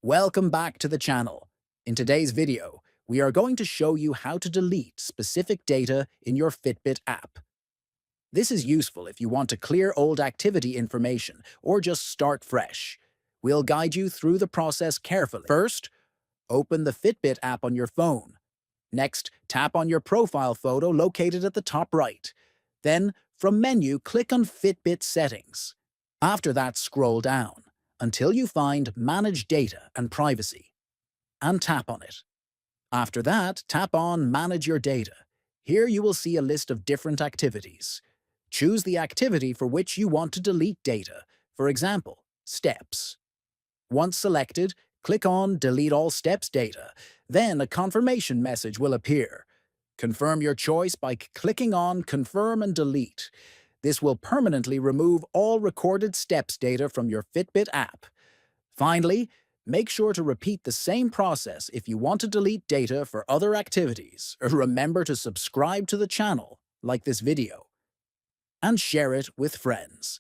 Welcome back to the channel. In today's video, we are going to show you how to delete specific data in your Fitbit app. This is useful if you want to clear old activity information or just start fresh. We'll guide you through the process carefully. First, open the Fitbit app on your phone. Next, tap on your profile photo located at the top right. Then, from menu, click on Fitbit Settings. After that, scroll down until you find Manage Data and Privacy, and tap on it. After that, tap on Manage Your Data. Here you will see a list of different activities. Choose the activity for which you want to delete data, for example, steps. Once selected, click on Delete All Steps Data. Then a confirmation message will appear. Confirm your choice by clicking on Confirm and Delete. This will permanently remove all recorded steps data from your Fitbit app. Finally, make sure to repeat the same process if you want to delete data for other activities. Remember to subscribe to the channel, like this video, and share it with friends.